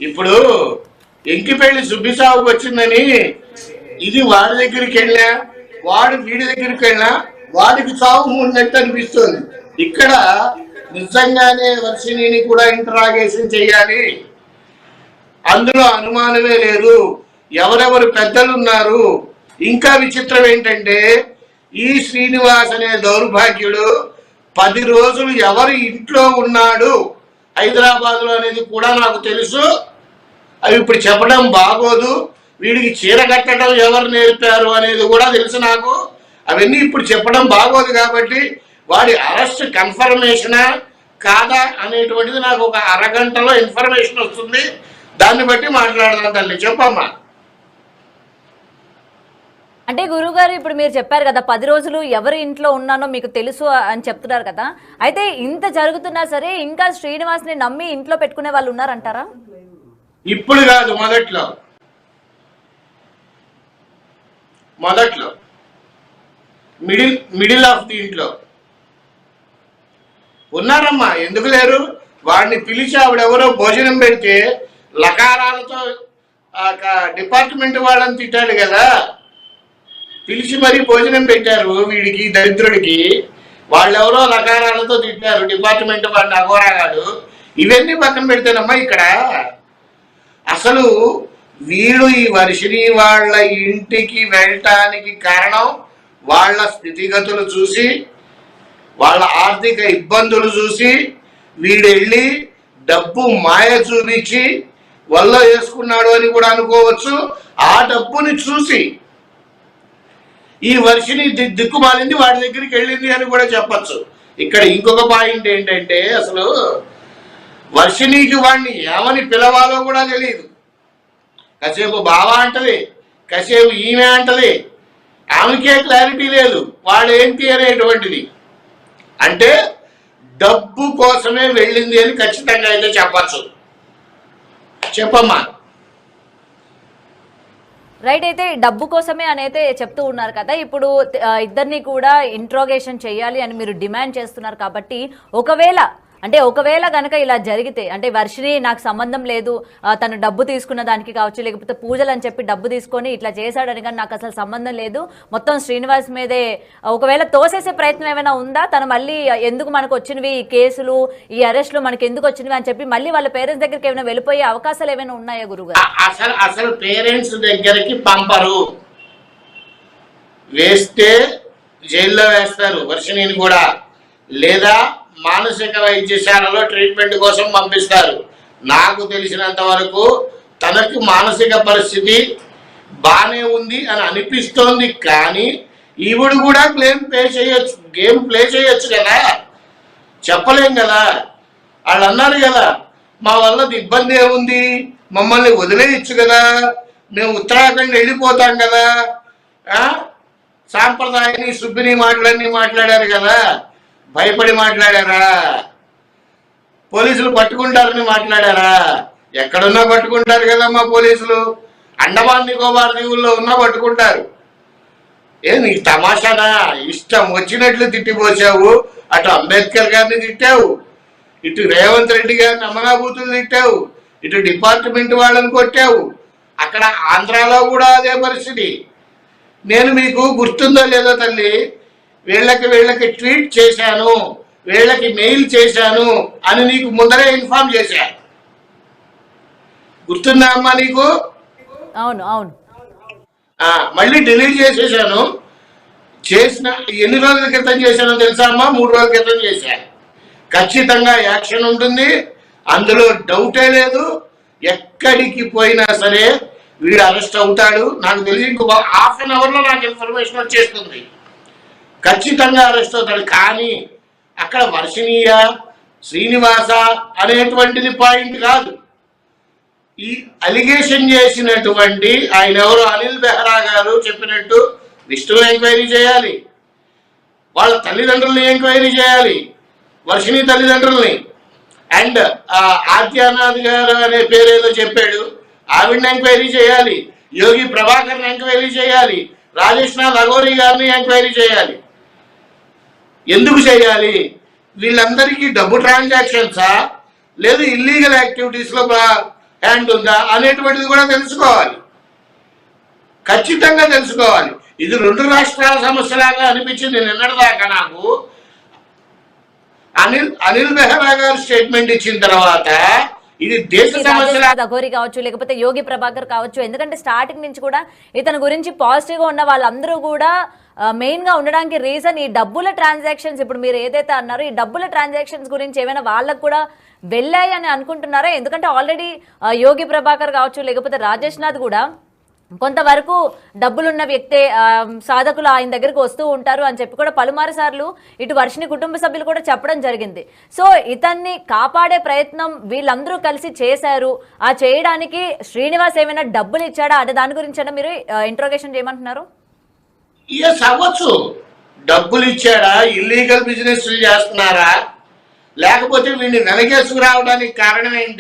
ఇప్పుడు ఎంకిపల్లి సుబ్బిసాగుకు వచ్చిందని ఇది వాడి దగ్గరికి వెళ్ళినా వాడు వీడి దగ్గరికి వెళ్ళినా వాడికి సాగు ఉన్నట్టు అనిపిస్తుంది. ఇక్కడ నిజంగానే వర్షిణిని కూడా ఇంటరాగేషన్ చేయాలి, అందులో అనుమానమే లేదు. ఎవరెవరు పెద్దలు ఉన్నారు. ఇంకా విచిత్రం ఏంటంటే ఈ శ్రీనివాస్ అనే దౌర్భాగ్యుడు 10 రోజులు ఎవరి ఇంట్లో ఉన్నాడు హైదరాబాద్ లో అనేది కూడా నాకు తెలుసు. అవి ఇప్పుడు చెప్పడం బాగోదు. వీడికి చీర కట్టడం ఎవరు నేర్పారు అనేది కూడా తెలుసు నాకు. అవన్నీ ఇప్పుడు చెప్పడం బాగోదు. కాబట్టి వాడి అరెస్ట్ కన్ఫర్మేషనా కాదా అనేటువంటిది నాకు ఒక అరగంటలో ఇన్ఫర్మేషన్ వస్తుంది. దాన్ని బట్టి మాట్లాడదాం తల్లి. చెప్పమ్మా. అంటే గురువుగారు ఇప్పుడు మీరు చెప్పారు కదా 10 రోజులు ఎవరి ఇంట్లో ఉన్నానో మీకు తెలుసు అని చెప్తున్నారు కదా, అయితే ఇంత జరుగుతున్నా సరే ఇంకా శ్రీనివాస్ని నమ్మి ఇంట్లో పెట్టుకునే వాళ్ళు ఉన్నారంటారా? ఇప్పుడు కాదు, మొదట్లో మిడిల్ ఆఫ్ ది ఇంట్లో ఉన్నారమ్మా. ఎందుకు లేరు? వాడిని పిలిచి ఆవిడెవరో భోజనం పెడితే లకారాలతో డిపార్ట్మెంట్ వాళ్ళని తిట్టాడు కదా, పిలిచి మరీ భోజనం పెట్టారు వీడికి దరిద్రుడికి. వాళ్ళెవరో లకారాలతో తిట్టారు డిపార్ట్మెంట్ వాడిని, అఘోరాగాడు. ఇవన్నీ పక్కన పెడితేనమ్మా ఇక్కడ అసలు వీడు ఈ వర్షిణి వాళ్ళ ఇంటికి వెళ్ళటానికి కారణం వాళ్ళ స్థితిగతులు చూసి, వాళ్ళ ఆర్థిక ఇబ్బందులు చూసి వీడు వెళ్ళి డబ్బు మాయ చూపించి వల్ల వేసుకున్నాడు అని కూడా అనుకోవచ్చు. ఆ డబ్బుని చూసి ఈ వర్షిని దిక్కుమాలింది వాడి దగ్గరికి వెళ్ళింది అని కూడా చెప్పచ్చు. ఇక్కడ ఇంకొక పాయింట్ ఏంటంటే అసలు వర్షినికి వాడిని ఏమని పిలవాలో కూడా తెలియదు. కాసేపు బావా అంటది, కాసేపు ఈమె అంటది. ఆమెకే క్లారిటీ లేదు వాడేంటి అనేటువంటిది. అంటే డబ్బు కోసమే వెళ్ళింది అని ఖచ్చితంగా అయితే చెప్పచ్చు. చెప్పమ్మా. రైట్. అయితే డబ్బు కోసమే అని అయితే చెప్తూ ఉన్నారు కదా, ఇప్పుడు ఇద్దరిని కూడా ఇంట్రోగేషన్ చేయాలి అని మీరు డిమాండ్ చేస్తున్నారు కాబట్టి ఒకవేళ కనుక ఇలా జరిగితే, అంటే వర్షిని నాకు సంబంధం లేదు, తను డబ్బు తీసుకున్న దానికి కావచ్చు, లేకపోతే పూజలు అని చెప్పి డబ్బు తీసుకొని ఇట్లా చేశాడని కానీ నాకు అసలు సంబంధం లేదు, మొత్తం శ్రీనివాస్ మీదే ఒకవేళ తోసేసే ప్రయత్నం ఏమైనా ఉందా? తను మళ్ళీ ఎందుకు మనకు వచ్చినవి ఈ కేసులు, ఈ అరెస్టులు మనకి ఎందుకు వచ్చినవి అని చెప్పి మళ్ళీ వాళ్ళ పేరెంట్స్ దగ్గరికి ఏమైనా వెళ్ళిపోయే అవకాశాలు ఏమైనా ఉన్నాయా గురుగారు? అసలు పేరెంట్స్ దగ్గరికి పంపరు, వేస్తే జైల్లో వేస్తారు వర్షిణిని కూడా, లేదా మానసిక వైద్యశాలలో ట్రీట్మెంట్ కోసం పంపిస్తారు. నాకు తెలిసినంత వరకు తనకు మానసిక పరిస్థితి బాగానే ఉంది అని అనిపిస్తోంది. కానీ ఈవిడు కూడా గేమ్ ప్లే చేయొచ్చు కదా, చెప్పలేం కదా. వాళ్ళు అన్నారు కదా, మా వల్ల ఇబ్బంది ఏముంది, మమ్మల్ని వదిలేయచ్చు కదా, మేము ఉత్తరాఖండ్ వెళ్ళిపోతాం కదా, సాంప్రదాయాన్ని సుబ్బిని మాటలన్నీ మాట్లాడారు కదా. భయపడి మాట్లాడారా? పోలీసులు పట్టుకుంటారని మాట్లాడారా? ఎక్కడున్నా పట్టుకుంటారు కదమ్మా పోలీసులు. అండమాన్ నికోబార్ దీవుల్లో ఉన్నా పట్టుకుంటారు. నీకు తమాషానా? ఇష్టం వచ్చినట్లు తిట్టిపోసావు. అటు అంబేద్కర్ గారిని తిట్టావు, ఇటు రేవంత్ రెడ్డి గారిని అమనాభూతులు తిట్టావు, ఇటు డిపార్ట్మెంట్ వాళ్ళని కొట్టావు. అక్కడ ఆంధ్రాలో కూడా అదే పరిస్థితి. నేను మీకు గుర్తుందో లేదో తల్లి, వీళ్ళకి ట్వీట్ చేశాను, వీళ్ళకి మెయిల్ చేశాను అని నీకు ముందరే ఇన్ఫార్మ్ చేశాను. గుర్తుందా అమ్మా నీకు? అవును అవును. మళ్ళీ డిలీట్ చేసేసాను. చేసిన ఎన్ని రోజుల క్రితం చేశానో తెలుసా అమ్మా? 3 రోజుల క్రితం చేశాను. ఖచ్చితంగా యాక్షన్ ఉంటుంది, అందులో డౌటే లేదు. ఎక్కడికి పోయినా సరే వీడు అరెస్ట్ అవుతాడు. నాకు తెలిసి ఇంకో హాఫ్ అన్ అవర్లో నాకు ఇన్ఫర్మేషన్ వచ్చేస్తుంది. ఖచ్చితంగా అరెస్ట్ అవుతాడు. కానీ అక్కడ వర్షిణీయ శ్రీనివాస అనేటువంటిది పాయింట్ కాదు. ఈ అలిగేషన్ చేసినటువంటి ఆయన ఎవరు, అనిల్ బెహ్రా గారు చెప్పినట్టు విష్ణుని ఎంక్వైరీ చేయాలి, వాళ్ళ తల్లిదండ్రుల్ని ఎంక్వైరీ చేయాలి, వర్షిణి తల్లిదండ్రుల్ని. అండ్ ఆద్యానాథ్ గారు అనే పేరేదో చెప్పాడు, ఆవిడని ఎంక్వైరీ చేయాలి, యోగి ప్రభాకర్ని ఎంక్వైరీ చేయాలి, రాజేష్ నాథ్ అఘోరి గారిని ఎంక్వైరీ చేయాలి. ఎందుకు చేయాలి? వీళ్ళందరికీ డబ్బు ట్రాన్సాక్షన్సా, లేదు ఇల్లీగల్ యాక్టివిటీస్లో హ్యాండ్ ఉందా అనేటువంటిది కూడా తెలుసుకోవాలి, ఖచ్చితంగా తెలుసుకోవాలి. ఇది రెండు రాష్ట్రాల సమస్యలాగా అనిపించింది నిన్నటిదాకా నాకు. అనిల్ మెహ్రా గారు స్టేట్మెంట్ ఇచ్చిన తర్వాత ఇది దేశ సమస్య. అఘోరి కావచ్చు, లేకపోతే యోగి ప్రభాకర్ కావచ్చు, ఎందుకంటే స్టార్టింగ్ నుంచి కూడా ఇతని గురించి పాజిటివ్ గా ఉన్న వాళ్ళందరూ కూడా మెయిన్ గా ఉండడానికి రీజన్ ఈ డబ్బుల ట్రాన్సాక్షన్స్. ఇప్పుడు మీరు ఏదైతే అన్నారో ఈ డబ్బుల ట్రాన్సాక్షన్స్ గురించి ఏమైనా వాళ్ళకు కూడా వెళ్ళాయి అని అనుకుంటున్నారా? ఎందుకంటే ఆల్రెడీ యోగి ప్రభాకర్ కావచ్చు, లేకపోతే రాజేష్ నాథ్ కూడా కొంతవరకు డబ్బులున్న వ్యక్తే, సాధకులు ఆయన దగ్గరికి వస్తూ ఉంటారు అని చెప్పి కూడా పలుమారు సార్లు ఇటు వర్షిని కుటుంబ సభ్యులు కూడా చెప్పడం జరిగింది. సో ఇతన్ని కాపాడే ప్రయత్నం వీళ్ళందరూ కలిసి చేశారు. ఆ చేయడానికి శ్రీనివాస్ ఏమైనా డబ్బులు ఇచ్చాడా అంటే దాని గురించి మీరు ఇంట్రోగేషన్ చేయమంటున్నారు? ఎస్, అవ్వచ్చు. డబ్బులు ఇచ్చాడా, ఇల్లీగల్ బిజినెస్ చేస్తున్నారా, లేకపోతే వీడిని వెనకేసుకు రావడానికి కారణం ఏంటి?